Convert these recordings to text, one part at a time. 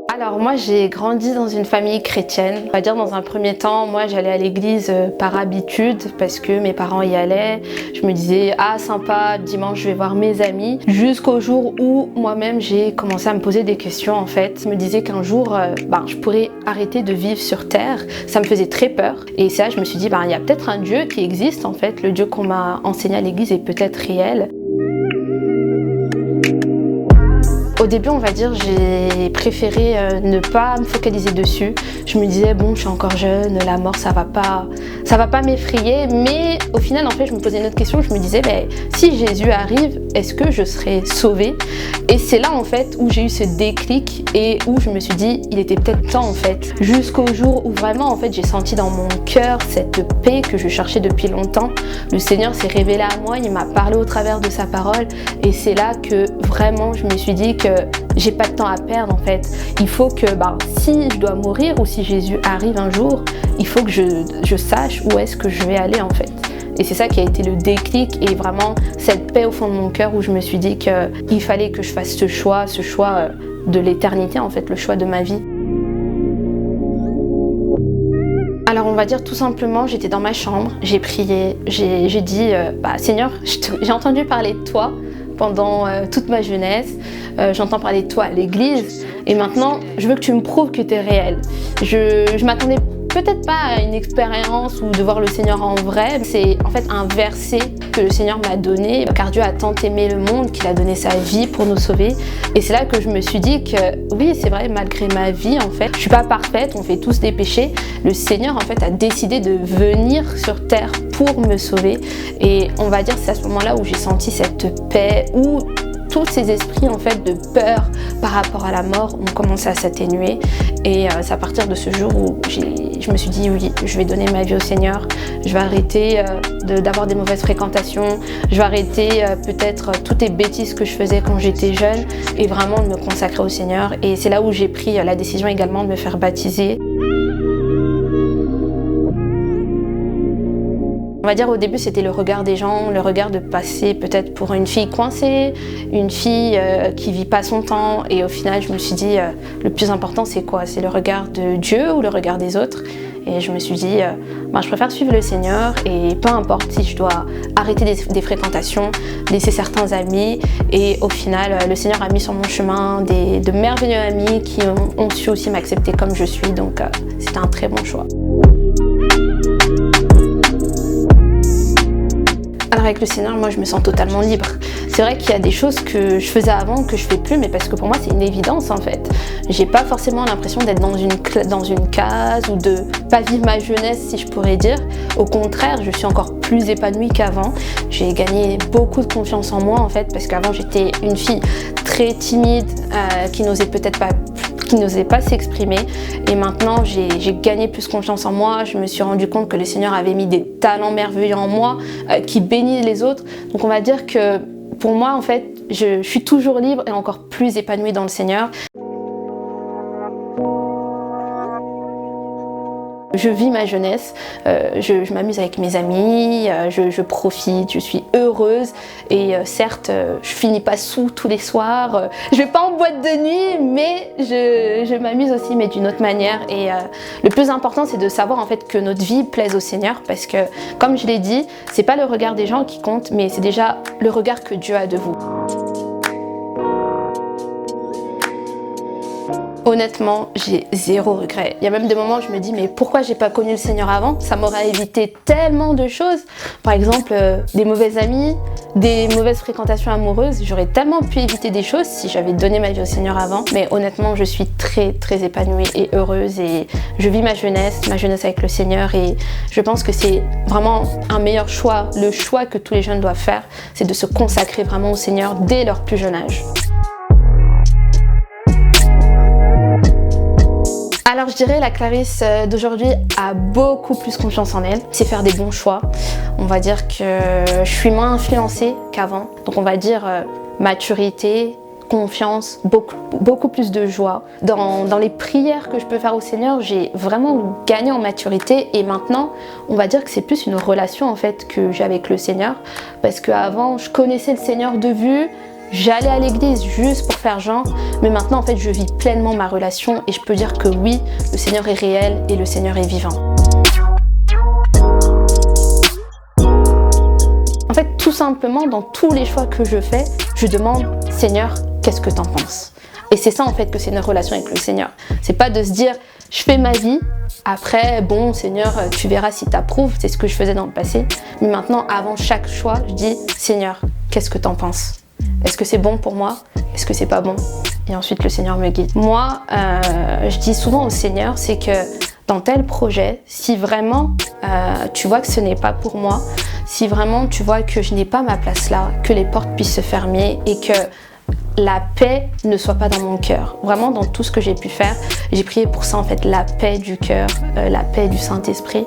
Alors moi j'ai grandi dans une famille chrétienne. On va dire dans un premier temps, moi j'allais à l'église par habitude parce que mes parents y allaient. Je me disais ah sympa, dimanche je vais voir mes amis. Jusqu'au jour où moi-même j'ai commencé à me poser des questions en fait. Je me disais qu'un jour je pourrais arrêter de vivre sur terre. Ça me faisait très peur. Et c'est là je me suis dit il y a peut-être un Dieu qui existe en fait. Le Dieu qu'on m'a enseigné à l'église est peut-être réel. Au début, on va dire, j'ai préféré ne pas me focaliser dessus. Je me disais, bon, je suis encore jeune, la mort, ça va pas m'effrayer. Mais au final, en fait, je me posais une autre question. Je me disais, si Jésus arrive, est-ce que je serai sauvée? Et c'est là, en fait, où j'ai eu ce déclic et où je me suis dit, il était peut-être temps, en fait. Jusqu'au jour où vraiment, en fait, j'ai senti dans mon cœur cette paix que je cherchais depuis longtemps. Le Seigneur s'est révélé à moi, il m'a parlé au travers de sa parole. Et c'est là que vraiment, je me suis dit que j'ai pas de temps à perdre en fait. Il faut que si je dois mourir ou si Jésus arrive un jour, il faut que je sache où est-ce que je vais aller en fait. Et c'est ça qui a été le déclic et vraiment cette paix au fond de mon cœur où je me suis dit qu'il fallait que je fasse ce choix de l'éternité en fait, le choix de ma vie. Alors on va dire tout simplement, j'étais dans ma chambre, j'ai prié, j'ai dit Seigneur, j'ai entendu parler de toi pendant toute ma jeunesse, j'entends parler de toi à l'église et maintenant je veux que tu me prouves que tu es réel. Je m'attendais peut-être pas à une expérience ou de voir le Seigneur en vrai. C'est en fait un verset que le Seigneur m'a donné, car Dieu a tant aimé le monde qu'il a donné sa vie pour nous sauver. Et c'est là que je me suis dit que oui, c'est vrai, malgré ma vie en fait, je suis pas parfaite, on fait tous des péchés. Le Seigneur en fait a décidé de venir sur terre pour me sauver. Et on va dire c'est à ce moment-là où j'ai senti cette paix, où tous ces esprits en fait de peur par rapport à la mort ont commencé à s'atténuer et c'est à partir de ce jour où je me suis dit oui, je vais donner ma vie au Seigneur, je vais arrêter d'avoir des mauvaises fréquentations, je vais arrêter peut-être toutes les bêtises que je faisais quand j'étais jeune et vraiment de me consacrer au Seigneur. Et c'est là où j'ai pris la décision également de me faire baptiser. On va dire au début c'était le regard des gens, le regard de passer peut-être pour une fille coincée, une fille qui vit pas son temps, et au final je me suis dit le plus important c'est quoi? C'est le regard de Dieu ou le regard des autres? Et je me suis dit je préfère suivre le Seigneur et peu importe si je dois arrêter des fréquentations, laisser certains amis, et au final le Seigneur a mis sur mon chemin de merveilleux amis qui ont su aussi m'accepter comme je suis, donc c'était un très bon choix. Alors avec le Seigneur, moi je me sens totalement libre. C'est vrai qu'il y a des choses que je faisais avant que je fais plus, mais parce que pour moi c'est une évidence en fait. J'ai pas forcément l'impression d'être dans une case ou de pas vivre ma jeunesse si je pourrais dire. Au contraire, je suis encore plus épanouie qu'avant. J'ai gagné beaucoup de confiance en moi en fait, parce qu'avant j'étais une fille très timide qui n'osait pas s'exprimer, et maintenant j'ai gagné plus confiance en moi. Je me suis rendu compte que le Seigneur avait mis des talents merveilleux en moi qui bénissent les autres. Donc on va dire que pour moi en fait je suis toujours libre et encore plus épanouie dans le Seigneur. Je vis ma jeunesse, je m'amuse avec mes amis, je profite, je suis heureuse et certes je finis pas sous tous les soirs, je vais pas en boîte de nuit, mais je m'amuse aussi, mais d'une autre manière. Et le plus important c'est de savoir en fait que notre vie plaise au Seigneur, parce que comme je l'ai dit, c'est pas le regard des gens qui compte, mais c'est déjà le regard que Dieu a de vous. Honnêtement, j'ai zéro regret. Il y a même des moments où je me dis mais pourquoi j'ai pas connu le Seigneur avant? Ça m'aurait évité tellement de choses. Par exemple, des mauvais amis, des mauvaises fréquentations amoureuses. J'aurais tellement pu éviter des choses si j'avais donné ma vie au Seigneur avant. Mais honnêtement, je suis très très épanouie et heureuse et je vis ma jeunesse avec le Seigneur, et je pense que c'est vraiment un meilleur choix. Le choix que tous les jeunes doivent faire, c'est de se consacrer vraiment au Seigneur dès leur plus jeune âge. Alors je dirais la Clarisse d'aujourd'hui a beaucoup plus confiance en elle, c'est faire des bons choix. On va dire que je suis moins influencée qu'avant, donc on va dire maturité, confiance, beaucoup plus de joie. Dans les prières que je peux faire au Seigneur, j'ai vraiment gagné en maturité et maintenant, on va dire que c'est plus une relation en fait que j'ai avec le Seigneur parce qu'avant, je connaissais le Seigneur de vue, j'allais à l'église juste pour faire genre, mais maintenant en fait, je vis pleinement ma relation et je peux dire que oui, le Seigneur est réel et le Seigneur est vivant. En fait, tout simplement, dans tous les choix que je fais, je demande « Seigneur, qu'est-ce que t'en penses ?» Et c'est ça en fait que c'est une relation avec le Seigneur. C'est pas de se dire « Je fais ma vie, après, bon, Seigneur, tu verras si t'approuves. » C'est ce que je faisais dans le passé. Mais maintenant, avant chaque choix, je dis « Seigneur, qu'est-ce que t'en penses ? Est-ce que c'est bon pour moi ? Est-ce que c'est pas bon ?» Et ensuite, le Seigneur me guide. Moi, je dis souvent au Seigneur, c'est que dans tel projet, si vraiment tu vois que ce n'est pas pour moi, si vraiment tu vois que je n'ai pas ma place là, que les portes puissent se fermer et que la paix ne soit pas dans mon cœur. Vraiment, dans tout ce que j'ai pu faire, j'ai prié pour ça en fait, la paix du cœur, la paix du Saint-Esprit,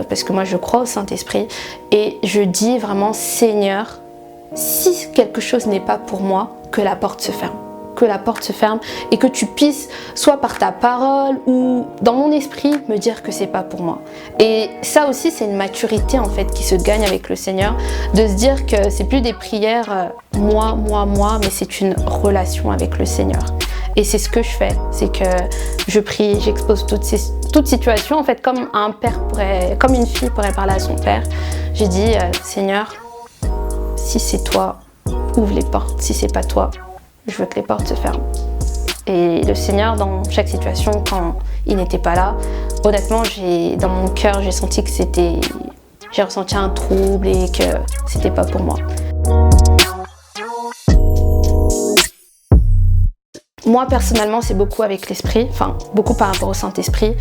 parce que moi je crois au Saint-Esprit. Et je dis vraiment, Seigneur, si quelque chose n'est pas pour moi, que la porte se ferme. Que la porte se ferme et que tu puisses, soit par ta parole ou dans mon esprit, me dire que c'est pas pour moi. Et ça aussi, c'est une maturité en fait qui se gagne avec le Seigneur, de se dire que c'est plus des prières moi, mais c'est une relation avec le Seigneur. Et c'est ce que je fais, c'est que je prie, j'expose toute situation en fait, comme un père comme une fille pourrait parler à son père. J'ai dit Seigneur, si c'est toi, ouvre les portes. Si c'est pas toi, je veux que les portes se ferment. Et le Seigneur, dans chaque situation, quand il n'était pas là, honnêtement, dans mon cœur, j'ai senti que j'ai ressenti un trouble et que c'était pas pour moi. Moi, personnellement, c'est beaucoup avec l'esprit, enfin, beaucoup par rapport au Saint-Esprit.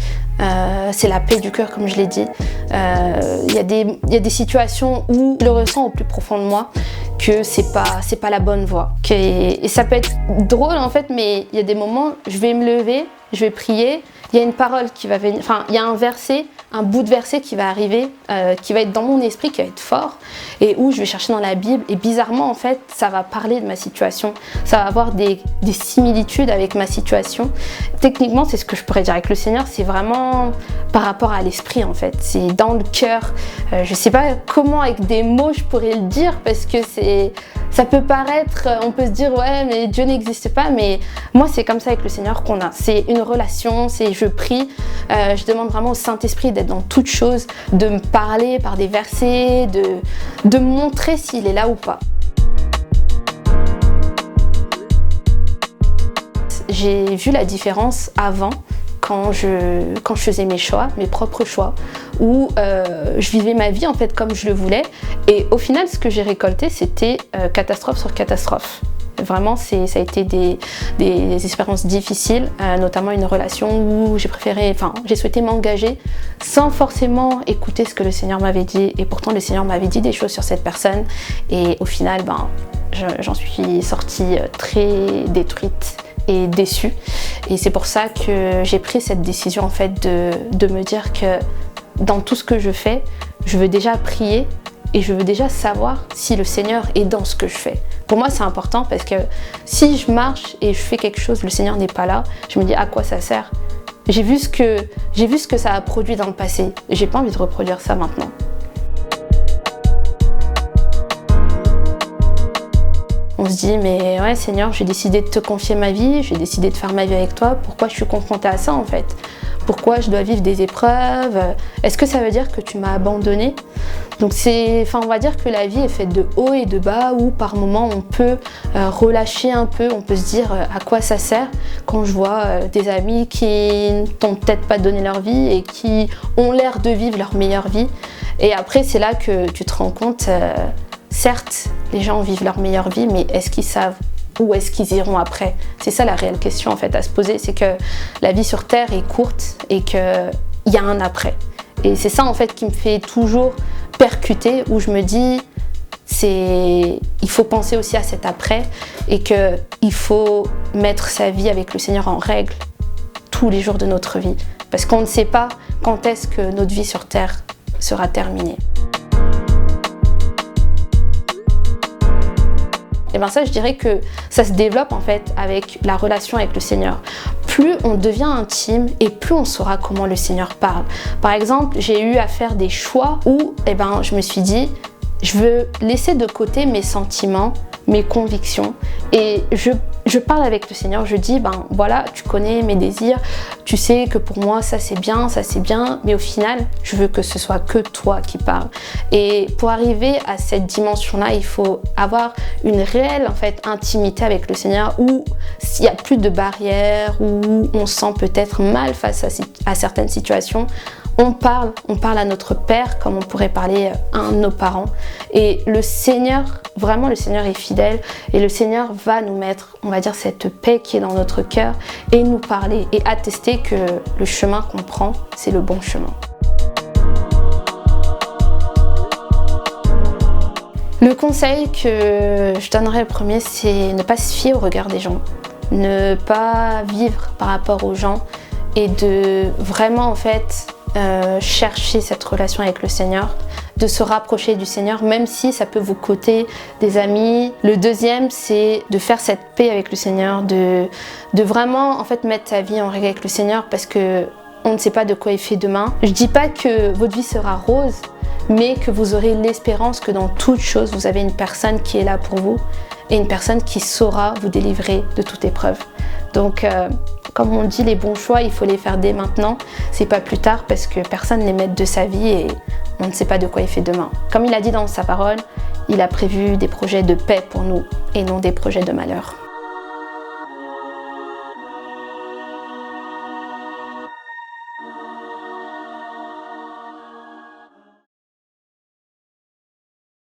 C'est la paix du cœur, comme je l'ai dit. Il y a des situations où je le ressens au plus profond de moi que c'est pas la bonne voie. Et ça peut être drôle, en fait, mais il y a des moments, je vais me lever, je vais prier, il y a une parole qui va venir, enfin, il y a un verset, un bout de verset qui va arriver, qui va être dans mon esprit, qui va être fort, et où je vais chercher dans la Bible, et bizarrement, en fait, ça va parler de ma situation, ça va avoir des similitudes avec ma situation. Techniquement, c'est ce que je pourrais dire avec le Seigneur, c'est vraiment par rapport à l'esprit, en fait, c'est dans le cœur. Je sais pas comment, avec des mots, je pourrais le dire, parce que ça peut paraître, on peut se dire, ouais, mais Dieu n'existe pas, mais moi, c'est comme ça avec le Seigneur qu'on a. C'est une relation, je prie, je demande vraiment au Saint-Esprit d'être dans toute chose, de me parler par des versets, de me montrer s'il est là ou pas. J'ai vu la différence avant, quand je faisais mes choix, mes propres choix, où je vivais ma vie en fait comme je le voulais, et au final ce que j'ai récolté c'était catastrophe sur catastrophe. Vraiment, ça a été des expériences difficiles, notamment une relation où j'ai souhaité m'engager sans forcément écouter ce que le Seigneur m'avait dit, et pourtant le Seigneur m'avait dit des choses sur cette personne, et au final, j'en suis sortie très détruite et déçue. Et c'est pour ça que j'ai pris cette décision en fait de me dire que dans tout ce que je fais, je veux déjà prier et je veux déjà savoir si le Seigneur est dans ce que je fais. Pour moi, c'est important parce que si je marche et je fais quelque chose, le Seigneur n'est pas là, je me dis à quoi ça sert ? J'ai vu ce que ça a produit dans le passé. J'ai pas envie de reproduire ça maintenant. On se dit, mais ouais Seigneur, j'ai décidé de te confier ma vie, j'ai décidé de faire ma vie avec toi, pourquoi je suis confrontée à ça en fait ? Pourquoi je dois vivre des épreuves ? Est-ce que ça veut dire que tu m'as abandonnée ? Donc on va dire que la vie est faite de hauts et de bas, où par moments on peut relâcher un peu, on peut se dire à quoi ça sert quand je vois des amis qui n'ont peut-être pas donné leur vie et qui ont l'air de vivre leur meilleure vie. Et après c'est là que tu te rends compte, certes les gens vivent leur meilleure vie, mais est-ce qu'ils savent où est-ce qu'ils iront après ? C'est ça la réelle question en fait à se poser, c'est que la vie sur Terre est courte et qu'il y a un après. Et c'est ça en fait qui me fait toujours percuter, où je me dis il faut penser aussi à cet après et qu'il faut mettre sa vie avec le Seigneur en règle tous les jours de notre vie. Parce qu'on ne sait pas quand est-ce que notre vie sur Terre sera terminée. Et Et bien ça, je dirais que ça se développe en fait avec la relation avec le Seigneur. Plus on devient intime et plus on saura comment le Seigneur parle. Par exemple, j'ai eu à faire des choix où je me suis dit, je veux laisser de côté mes sentiments, mes convictions et je parle avec le Seigneur, je dis voilà, tu connais mes désirs, tu sais que pour moi ça c'est bien, mais au final je veux que ce soit que toi qui parles. Et pour arriver à cette dimension-là, il faut avoir une réelle en fait intimité avec le Seigneur où il n'y a plus de barrières, où on se sent peut-être mal face à certaines situations. On parle à notre Père comme on pourrait parler à un de nos parents. Et le Seigneur, vraiment le Seigneur est fidèle et le Seigneur va nous mettre, on va dire, cette paix qui est dans notre cœur et nous parler et attester que le chemin qu'on prend, c'est le bon chemin. Le conseil que je donnerais le premier, c'est ne pas se fier au regard des gens, ne pas vivre par rapport aux gens et de vraiment en fait chercher cette relation avec le Seigneur, de se rapprocher du Seigneur, même si ça peut vous coûter des amis. Le deuxième, c'est de faire cette paix avec le Seigneur, de vraiment en fait mettre sa vie en règle avec le Seigneur parce que on ne sait pas de quoi il fait demain. Je dis pas que votre vie sera rose, mais que vous aurez l'espérance que dans toute chose, vous avez une personne qui est là pour vous et une personne qui saura vous délivrer de toute épreuve. Donc, comme on dit, les bons choix, il faut les faire dès maintenant. C'est pas plus tard parce que personne n'est maître de sa vie et on ne sait pas de quoi il fait demain. Comme il a dit dans sa parole, il a prévu des projets de paix pour nous et non des projets de malheur.